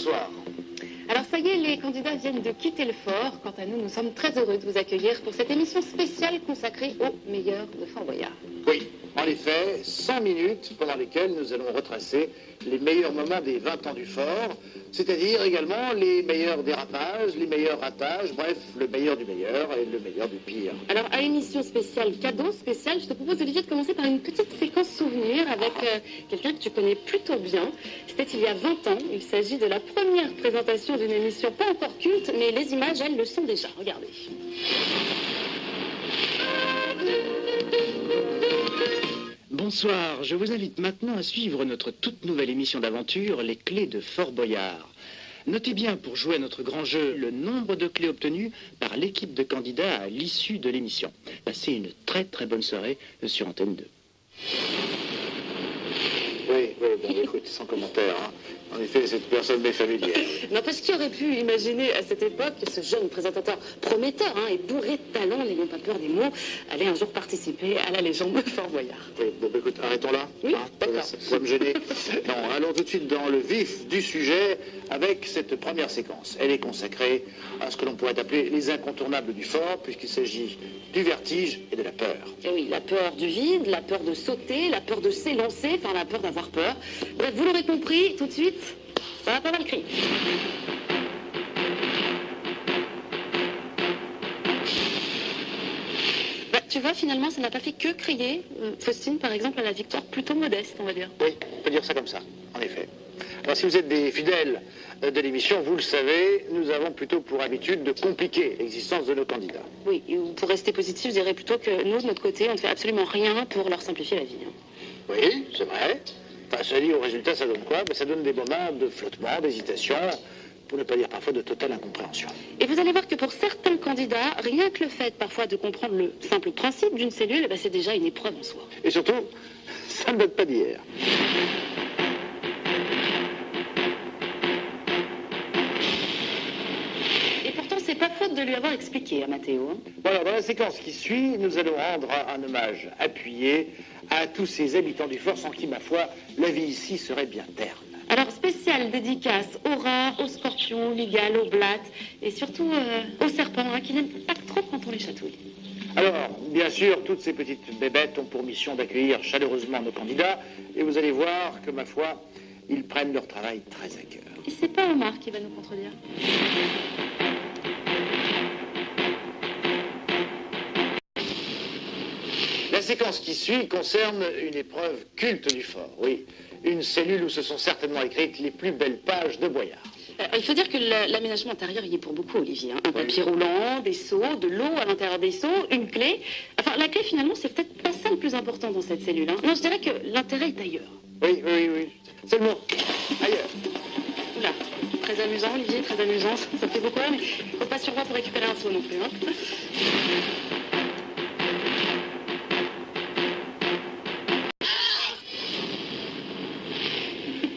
bonsoir. Alors ça y est, les candidats viennent de quitter le fort. Quant à nous, nous sommes très heureux de vous accueillir pour cette émission spéciale consacrée aux meilleurs de Fort Boyard. Oui, en effet, 100 minutes pendant lesquelles nous allons retracer les meilleurs moments des 20 ans du fort, c'est-à-dire également les meilleurs dérapages, les meilleurs ratages, bref, le meilleur du meilleur et le meilleur du pire. Alors à émission spéciale, cadeau spécial, je te propose Olivier de commencer par une petite séquence souvenir avec quelqu'un que tu connais plutôt bien. C'était il y a 20 ans, il s'agit de la première présentation d'une émission pas encore culte, mais les images, elles, le sont déjà. Regardez. Bonsoir, je vous invite maintenant à suivre notre toute nouvelle émission d'aventure, Les Clés de Fort Boyard. Notez bien, pour jouer à notre grand jeu, le nombre de clés obtenues par l'équipe de candidats à l'issue de l'émission. Passez une très très bonne soirée sur Antenne 2. Oui, bon, écoute, sans commentaire, hein. En effet, cette personne m'est familière. N'empêche, qui aurait pu imaginer à cette époque que ce jeune présentateur prometteur et bourré de talent, n'ayant pas peur des mots, allait un jour participer à la légende de Fort Boyard. Oui, bon, écoute, arrêtons là. Oui, hein, d'accord. Ça pourrait me gêner. Non, allons tout de suite dans le vif du sujet avec cette première séquence. Elle est consacrée à ce que l'on pourrait appeler les incontournables du fort, puisqu'il s'agit du vertige et de la peur. Et oui, la peur du vide, la peur de sauter, la peur de s'élancer, enfin la peur d'avoir peur. Bref, vous l'aurez compris, tout de suite, ça va pas mal crier. Tu vois, finalement, ça n'a pas fait que crier. Faustine, par exemple, a la victoire plutôt modeste, on va dire. Oui, on peut dire ça comme ça, en effet. Alors, si vous êtes des fidèles de l'émission, vous le savez, nous avons plutôt pour habitude de compliquer l'existence de nos candidats. Oui, et pour rester positif, je dirais plutôt que nous, de notre côté, on ne fait absolument rien pour leur simplifier la vie. Oui, c'est vrai. Enfin, ça dit, au résultat, ça donne quoi? Ben, ça donne des moments de flottement, d'hésitation, pour ne pas dire parfois de totale incompréhension. Et vous allez voir que pour certains candidats, rien que le fait parfois de comprendre le simple principe d'une cellule, c'est déjà une épreuve en soi. Et surtout, ça ne date pas d'hier. Et pourtant, c'est pas faute de lui avoir expliqué à Mathéo. Voilà, dans la séquence qui suit, nous allons rendre un hommage appuyé à tous ces habitants du fort sans qui, ma foi, la vie ici serait bien terne. Alors, spéciale dédicace aux rats, aux scorpions, aux mygales, aux blattes, et surtout aux serpents, qui n'aiment pas trop quand on les chatouille. Alors, bien sûr, toutes ces petites bébêtes ont pour mission d'accueillir chaleureusement nos candidats, et vous allez voir que, ma foi, ils prennent leur travail très à cœur. Et c'est pas Omar qui va nous contredire. La séquence qui suit concerne une épreuve culte du fort, oui. Une cellule où se sont certainement écrites les plus belles pages de Boyard. Il faut dire que l'aménagement intérieur y est pour beaucoup, Olivier. Un papier roulant, des seaux, de l'eau à l'intérieur des seaux, une clé. Enfin, la clé, finalement, c'est peut-être pas ça le plus important dans cette cellule. Non, je dirais que l'intérêt est ailleurs. Oui. C'est le mot. Ailleurs. Oula, très amusant, Olivier, très amusant. Ça fait beaucoup, mais faut pas survoir pour récupérer un seau non plus.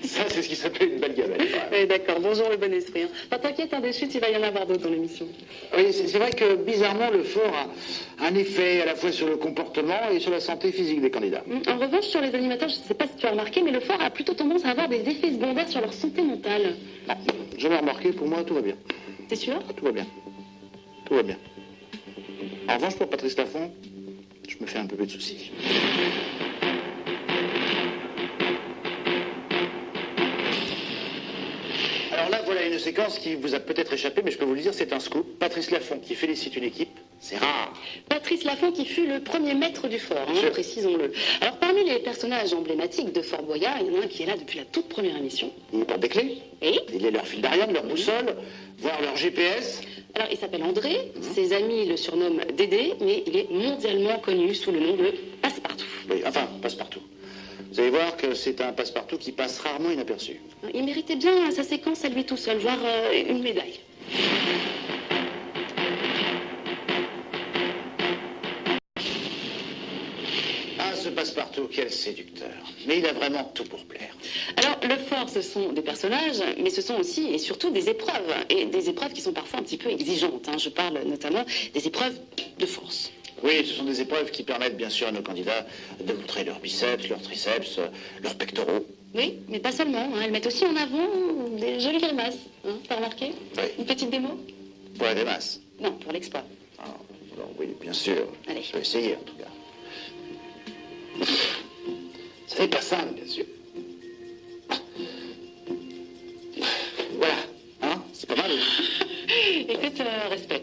Ça, c'est ce qui s'appelle une belle gamelle. Oui, d'accord. Bonjour le bon esprit. Pas t'inquiète, des chutes, il va y en avoir d'autres dans l'émission. Oui, c'est vrai que, bizarrement, le fort a un effet à la fois sur le comportement et sur la santé physique des candidats. En revanche, sur les animateurs, je ne sais pas si tu as remarqué, mais le fort a plutôt tendance à avoir des effets secondaires sur leur santé mentale. Non, jamais remarqué, pour moi, tout va bien. T'es sûr? Tout va bien. Tout va bien. En revanche, pour Patrice Laffont, je me fais un peu de soucis. Alors là, voilà une séquence qui vous a peut-être échappé, mais je peux vous le dire, c'est un scoop. Patrice Laffont qui félicite une équipe, c'est rare. Patrice Laffont qui fut le premier maître du fort, précisons-le. Alors parmi les personnages emblématiques de Fort Boyard, il y en a un qui est là depuis la toute première émission. Il porte des clés. Et il est leur fil d'Ariane, leur boussole, voire leur GPS. Alors il s'appelle André, ses amis le surnomment Dédé, mais il est mondialement connu sous le nom de Passepartout. Oui, enfin, Passepartout. Vous allez voir que c'est un passe-partout qui passe rarement inaperçu. Il méritait bien sa séquence à lui tout seul, voire une médaille. Ah, ce passe-partout, quel séducteur. Mais il a vraiment tout pour plaire. Alors, le fort, ce sont des personnages, mais ce sont aussi et surtout des épreuves. Et des épreuves qui sont parfois un petit peu exigeantes. Je parle notamment des épreuves de force. Oui, ce sont des épreuves qui permettent bien sûr à nos candidats de montrer leurs biceps, leurs triceps, leurs pectoraux. Oui, mais pas seulement. Hein. Elles mettent aussi en avant des jolies grimaces. Hein. T'as remarqué? Oui. Une petite démo? Pour la grimace. Non, pour l'exploit. Ah, alors oui, bien sûr. Allez. Je vais essayer, en tout cas. Ça n'est pas simple, bien sûr. Voilà, hein, c'est pas mal. Écoute, respect.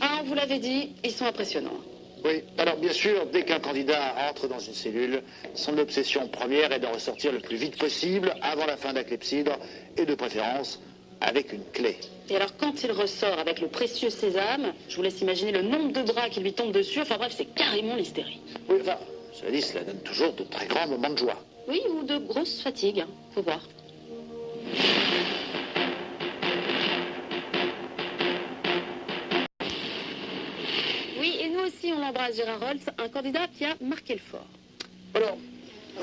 Ah, on vous l'avait dit, ils sont impressionnants. Oui, alors bien sûr, dès qu'un candidat entre dans une cellule, son obsession première est de ressortir le plus vite possible, avant la fin de la clepsydre, et de préférence avec une clé. Et alors, quand il ressort avec le précieux sésame, je vous laisse imaginer le nombre de bras qui lui tombent dessus. Enfin bref, c'est carrément l'hystérie. Oui, enfin, cela dit, cela donne toujours de très grands moments de joie. Oui, ou de grosses fatigues, hein. Faut voir. Oui, et nous aussi, on l'embrasse, Gérard Rolls, un candidat qui a marqué le fort. Alors,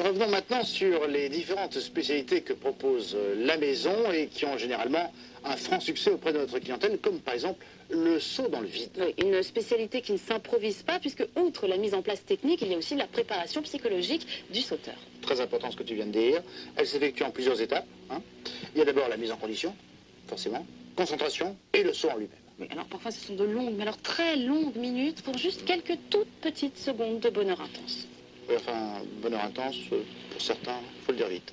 revenons maintenant sur les différentes spécialités que propose la maison et qui ont généralement un franc succès auprès de notre clientèle, comme par exemple le saut dans le vide. Oui, une spécialité qui ne s'improvise pas, puisque outre la mise en place technique, il y a aussi la préparation psychologique du sauteur. Très important ce que tu viens de dire. Elle s'effectue en plusieurs étapes. Hein. Il y a d'abord la mise en condition, forcément, concentration et le saut en lui-même. Oui, alors parfois ce sont de longues, mais alors très longues minutes pour juste quelques toutes petites secondes de bonheur intense. Oui, enfin, bonheur intense, pour certains, il faut le dire vite.